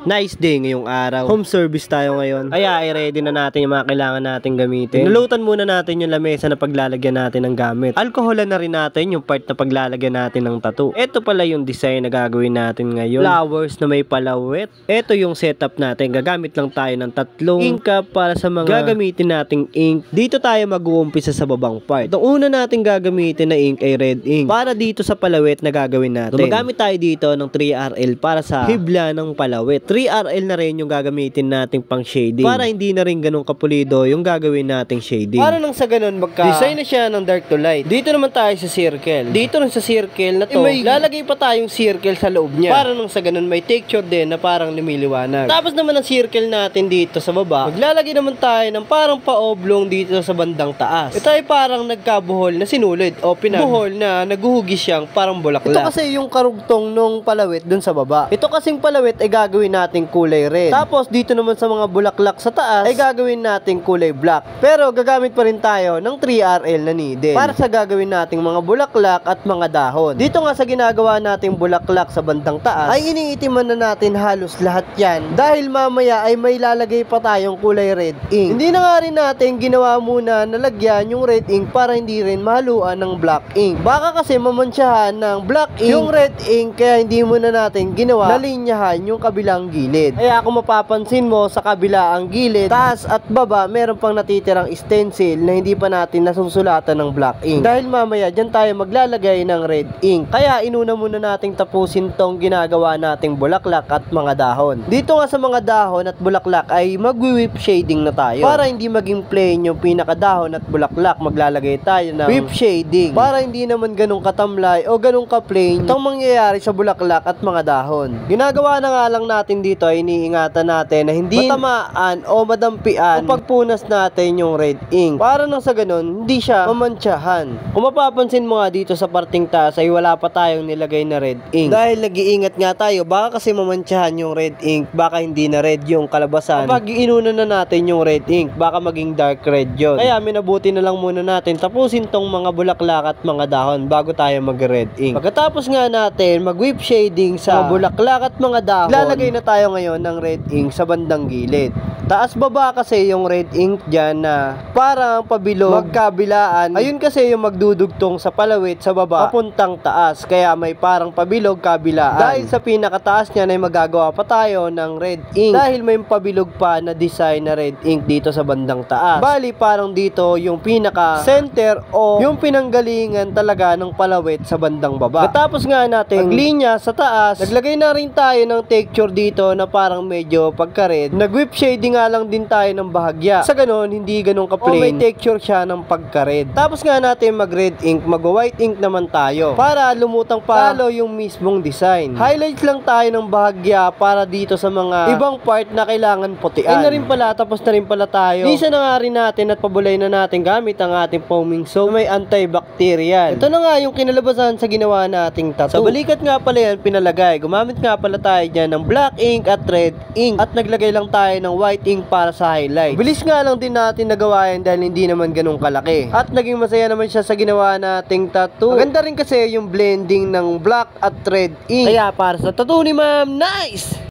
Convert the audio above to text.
Nice day ngayong araw. Home service tayo ngayon. Kaya i-ready na natin yung mga kailangan natin gamitin. Nulutan muna natin yung lamesa na paglalagyan natin ng gamit. Alkoholan na rin natin yung part na paglalagyan natin ng tattoo. Ito pala yung design na gagawin natin ngayon. Flowers na may palawet. Ito yung setup natin. Gagamit lang tayo ng 3 ink cup para sa mga gagamitin nating ink. Dito tayo mag-uumpisa sa babang part. Ang una natin gagamitin na ink ay red ink. Para dito sa palawet na gagawin natin. Magamit tayo dito ng 3RL para sa hibla ng palawet. 3RL na rin yung gagamitin nating pang shading. Para hindi na rin ganun kapulido yung gagawin nating shading. Para nang sa ganun magka-design na siya ng dark to light. Dito naman tayo sa circle. Dito rin sa circle na to, may lalagay pa tayong circle sa loob niya. Para nang sa ganun may texture din na parang lumiliwanag. Tapos naman ang circle natin dito sa baba, maglalagay naman tayo ng parang pa-oblong dito sa bandang taas. Ito ay parang nagkabuhol na sinulid o pinagbuhol na naguhugis siyang parang bulaklak. Ito kasi yung karugtong nung palawit dun sa baba. Ito kasing palawit ay gagawin nating kulay red. Tapos dito naman sa mga bulaklak sa taas ay gagawin nating kulay black. Pero gagamit pa rin tayo ng 3RL na needle para sa gagawin nating mga bulaklak at mga dahon. Dito nga sa ginagawa nating bulaklak sa bandang taas ay iniitiman na natin halos lahat yan dahil mamaya ay may lalagay pa tayong kulay red ink. Hindi na nga rin natin ginawa muna na lagyan yung red ink para hindi rin mahaluan ng black ink. Baka kasi mamansyahan ng black ink yung red ink kaya hindi muna natin ginawa na linyahan yung kabilang gilid. Kaya kung mapapansin mo sa kabila ang gilid, taas at baba, meron pang natitirang stencil na hindi pa natin nasusulatan ng black ink. Dahil mamaya dyan tayo maglalagay ng red ink. Kaya inuna muna nating tapusin tong ginagawa nating bulaklak at mga dahon. Dito nga sa mga dahon at bulaklak ay mag-whip shading na tayo. Para hindi maging plain yung pinakadahon at bulaklak, maglalagay tayo ng whip shading. Para hindi naman ganun katamlay o ganun ka-plain itong mangyayari sa bulaklak at mga dahon. Ginagawa na nga lang natin dito ay iniingatan natin na hindi matamaan o madampian o pagpunas natin yung red ink. Para nang sa ganun, hindi siya mamantsahan. Kung mapapansin mo nga dito sa parting taas ay wala pa tayong nilagay na red ink. Dahil nag-iingat nga tayo, baka kasi mamantsahan yung red ink, baka hindi na red yung kalabasan. Kapag inuna na natin yung red ink, baka maging dark red yun. Kaya minabuti na lang muna natin tapusin tong mga bulaklak at mga dahon bago tayo mag-red ink. Pagkatapos nga natin mag-whip shading sa bulaklak at mga dahon, lalagay na tayo ngayon ng red ink sa bandang gilid. Taas baba kasi yung red ink dyan na parang pabilog magkabilaan. Ayun kasi yung magdudugtong sa palawit sa baba papuntang taas. Kaya may parang pabilog kabilaan. Dahil sa pinakataas niya ay magagawa pa tayo ng red ink. Dahil may pabilog pa na design na red ink dito sa bandang taas. Bali parang dito yung pinaka center o yung pinanggalingan talaga ng palawit sa bandang baba. Tapos nga natin maglinya sa taas, naglagay na rin tayo ng texture dito na parang medyo pagka-red. Nag-whip shading nga lang din tayo ng bahagya. Sa ganun, hindi ganun ka-plain. May texture siya ng pagka-red. Tapos nga natin mag-red ink, mag-white ink naman tayo para lumutang palo yung mismong design. Highlights lang tayo ng bahagya para dito sa mga ibang part na kailangan putian. Ay na rin pala, tapos na rin pala tayo. Lisa na nga rin natin at pabulay na natin gamit ang ating foaming soap na may antibacterial. Ito na nga yung kinalabasan sa ginawa nating tattoo. Sa balikat nga pala yan pinalagay. Gumamit nga pala tayo dyan ng black ink at red ink at naglagay lang tayo ng white ink para sa highlight. Bilis nga lang din natin nagawa yan dahil hindi naman ganun kalaki. At naging masaya naman siya sa ginawa nating tattoo. Maganda rin kasi yung blending ng black at red ink. Kaya para sa tattoo ni Ma'am, nice!